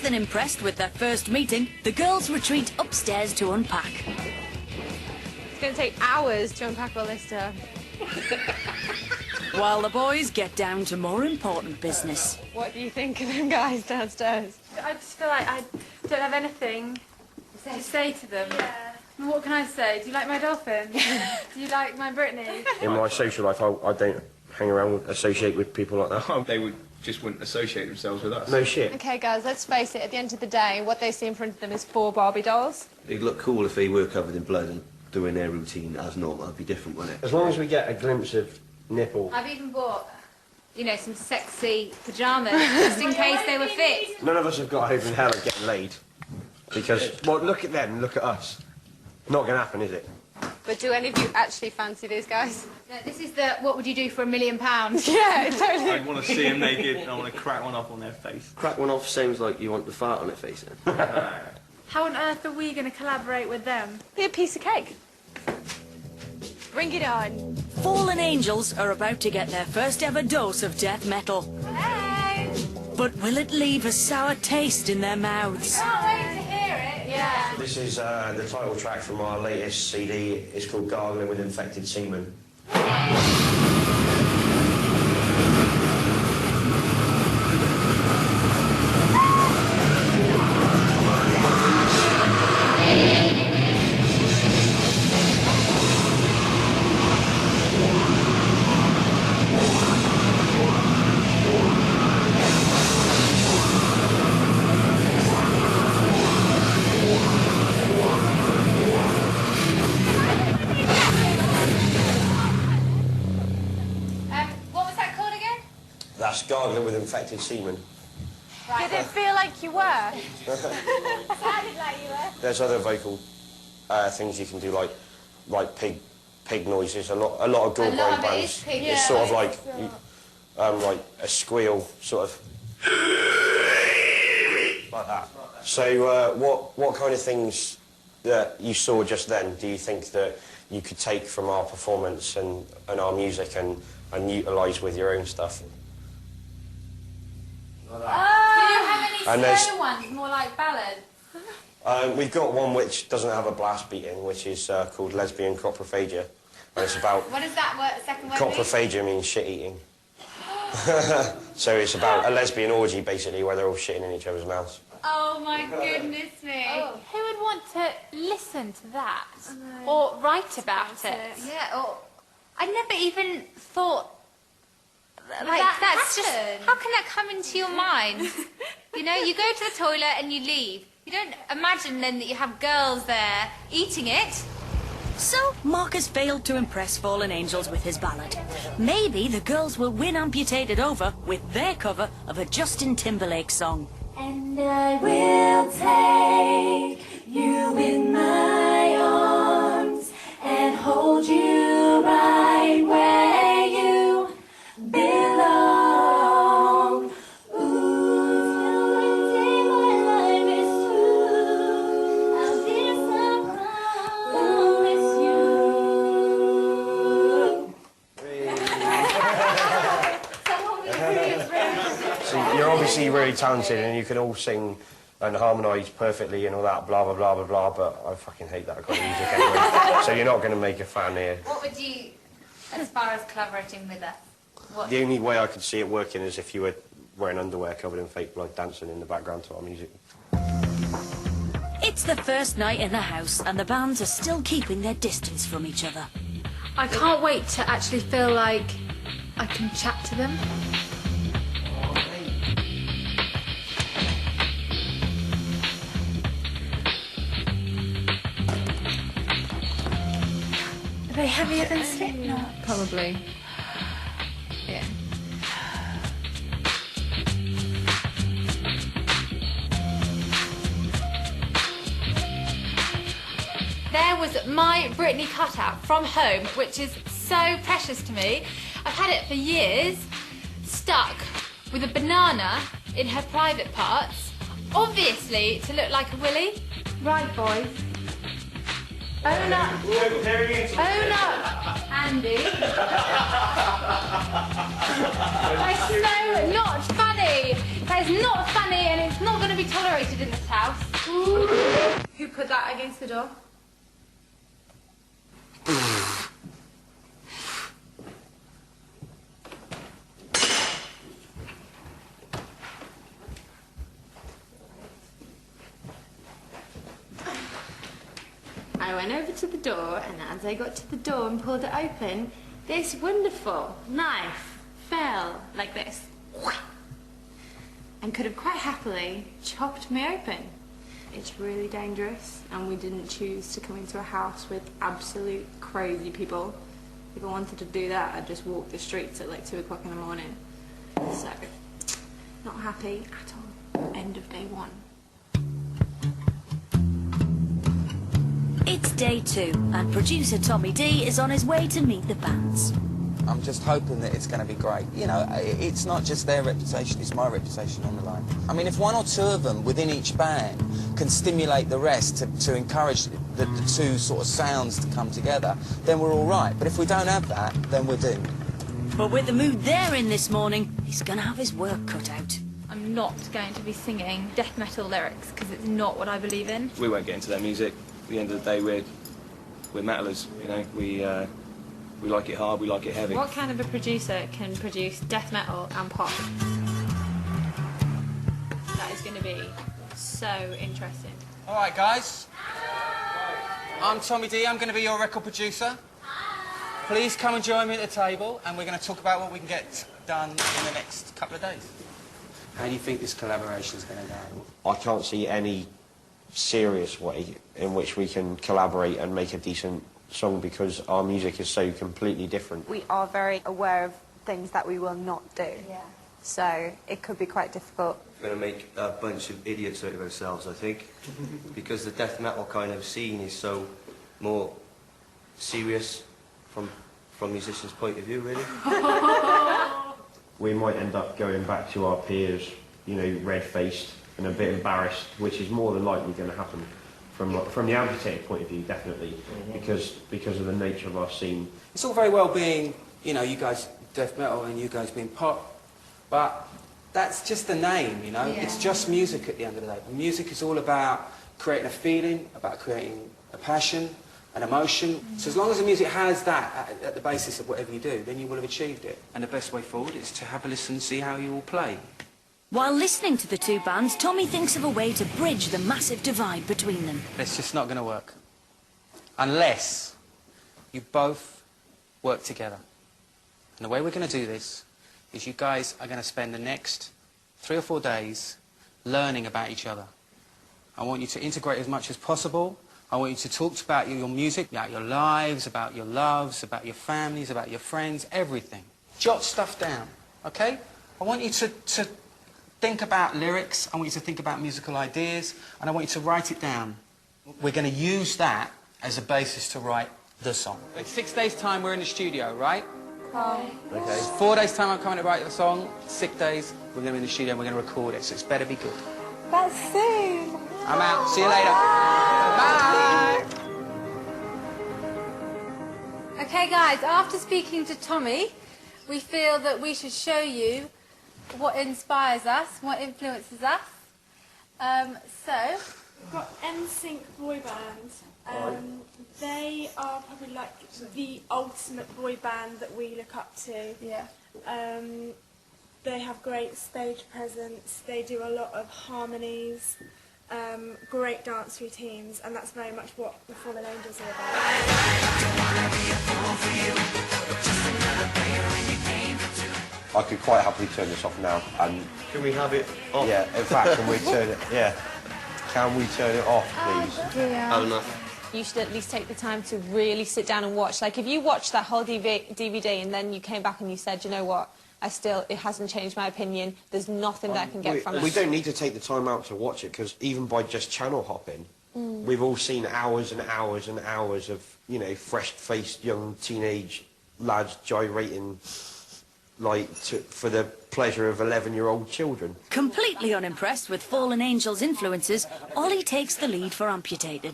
than impressed with their first meeting, the girls retreat upstairs to unpack. It's going to take hours to unpack all this stuff. While the boys get down to more important business. What do you think of them guys downstairs? I just feel like I don't have anything to say to them. Yeah. What can I say? Do you like my dolphin? Do you like my Brittany? In my social life, I don't hang around, associate with people like that. They just wouldn't associate themselves with us. No shit. Okay, guys, let's face it. At the end of the day, what they see in front of them is 4 Barbie dolls. It'd look cool if they were covered in blood and doing their routine as normal. It'd be different, wouldn't it? As long as we get a glimpse of nipple. I've even bought, you know, some sexy pyjamas just in case they were fit. None of us have got hope in hell of getting laid. Because, well, look at them, look at us. Not going to happen, is it? But do any of you actually fancy these guys? No, this is the what would you do for £1 million? Yeah, totally. I want to see them naked and I want to crack one up on their face. Crack one off sounds like you want to fart on their face then. How on earth are we going to collaborate with them? Be a piece of cake. Bring it on. Fallen angels are about to get their first ever dose of death metal. Hey! But will it leave a sour taste in their mouths? Can't wait to hear it. Yeah. This is the title track from our latest CD. It's called Gargling with Infected Semen. What was that called again? That's Gargling with Infected Semen. Right. Did it feel like you were? Sounded like you were. There's other vocal things you can do, like pig noises. A lot of gore A lot of it bands. is pig. It's sort of like a squeal, sort of like that. So what kind of things that you saw just then do you think that you could take from our performance and our music and utilise with your own stuff? Do you have And any there's- slow ones, more like ballads? We've got one which doesn't have a blast beat in, which is called Lesbian Coprophagia. And it's about... What does that word, second word mean? Coprophagia means shit eating. So it's about a lesbian orgy, basically, where they're all shitting in each other's mouths. Oh my goodness me. Who would want to listen to that? Or write about it? Yeah, or... I never even thought... Like, that that's just... happened. How can that come into your mind? You know, you go to the toilet and you leave. You don't imagine then that you have girls there eating it. So, Mark has failed to impress Fallen Angels with his ballad. Maybe the girls will win Amputated over with their cover of a Justin Timberlake song. And I will take you in my arms and hold you right where you belong. Ooh, take my life is true. I'll be so promise So you're obviously really talented and you can all sing and harmonise perfectly and all that, blah, blah, blah, blah, blah, but I fucking hate that kind of music anyway. So you're not going to make a fan here. What would you, as far as collaborating with us? What? The only way I could see it working is if you were wearing underwear covered in fake blood dancing in the background to our music. It's the first night in the house and the bands are still keeping their distance from each other. I can't wait to actually feel like I can chat to them. Are they heavier than Slipknot? Probably. Yeah. There was my Britney cutout from home, which is so precious to me. I've had it for years, stuck with a banana in her private parts, obviously to look like a willy. Right, boys. Own up. Own up, Andy. That's so not funny. That is not funny and it's not going to be be tolerated in this house. Who put that against the door? I went over to the door, and as I got to the door and pulled it open, this wonderful knife fell like this. And could have quite happily chopped me open. It's really dangerous, and we didn't choose to come into a house with absolute crazy people. If I wanted to do that, I'd just walk the streets at like 2 o'clock in the morning. So, not happy at all. End of day 1. It's day 2, and producer Tommy D is on his way to meet the bands. I'm just hoping that it's going to be great. You know, it's not just their reputation, it's my reputation on the line. I mean, if 1 or 2 of them within each band can stimulate the rest to encourage the 2 sort of sounds to come together, then we're all right. But if we don't have that, then we're doomed. But with the mood they're in this morning, he's going to have his work cut out. I'm not going to be singing death metal lyrics because it's not what I believe in. We won't get into their music. At the end of the day, we're metalers, you know. We like it hard, we like it heavy. What kind of a producer can produce death metal and pop? That is going to be so interesting. All right, guys. I'm Tommy D. I'm going to be your record producer. Please come and join me at the table, and we're going to talk about what we can get done in the next couple of days. How do you think this collaboration is going to go? I can't see any serious way in which we can collaborate and make a decent song because our music is so completely different. We are very aware of things that we will not do. Yeah. So it could be quite difficult. We're going to make a bunch of idiots out of ourselves, I think, because the death metal kind of scene is so more serious from musicians' point of view, really. We might end up going back to our peers, you know, red-faced and a bit embarrassed, which is more than likely going to happen from the amputated point of view, definitely, because of the nature of our scene. It's all very well being, you know, you guys death metal and you guys being pop, but that's just the name, you know. Yeah. It's just music at the end of the day. Music is all about creating a feeling, about creating a passion, an emotion. So as long as the music has that at the basis of whatever you do, then you will have achieved it. And the best way forward is to have a listen and see how you all play. While listening to the 2 bands, Tommy thinks of a way to bridge the massive divide between them. It's just not going to work. Unless you both work together. And the way we're going to do this is you guys are going to spend the next 3 or 4 days learning about each other. I want you to integrate as much as possible. I want you to talk about your music, about your lives, about your loves, about your families, about your friends, everything. Jot stuff down, okay? I want you to think about lyrics, I want you to think about musical ideas, and I want you to write it down. We're going to use that as a basis to write the song. In 6 days' time, we're in the studio, right? Okay. 4 days' time, I'm coming to write the song. 6 days, we're going to be in the studio and we're going to record it, so it's better be good. That's soon. I'm out. See you later. Bye. Okay, guys, after speaking to Tommy, we feel that we should show you what inspires us, what influences us. We've got NSYNC boy band. They are probably like the ultimate boy band that we look up to. Yeah. They have great stage presence. They do a lot of harmonies, great dance routines, and that's very much what the Fallen Angels are about. I could quite happily turn this off now. And Can we have it off? yeah, in fact, can we turn it? Yeah, can we turn it off, please? Had enough. You should at least take the time to really sit down and watch. Like, if you watched that whole DVD and then you came back and you said, you know what, it hasn't changed my opinion, there's nothing that I can get from it. We don't need to take the time out to watch it, because even by just channel hopping, we've all seen hours and hours and hours of, you know, fresh-faced young teenage lads gyrating for the pleasure of 11-year-old children. Completely unimpressed with Fallen Angels' influences, Ollie takes the lead for Amputated.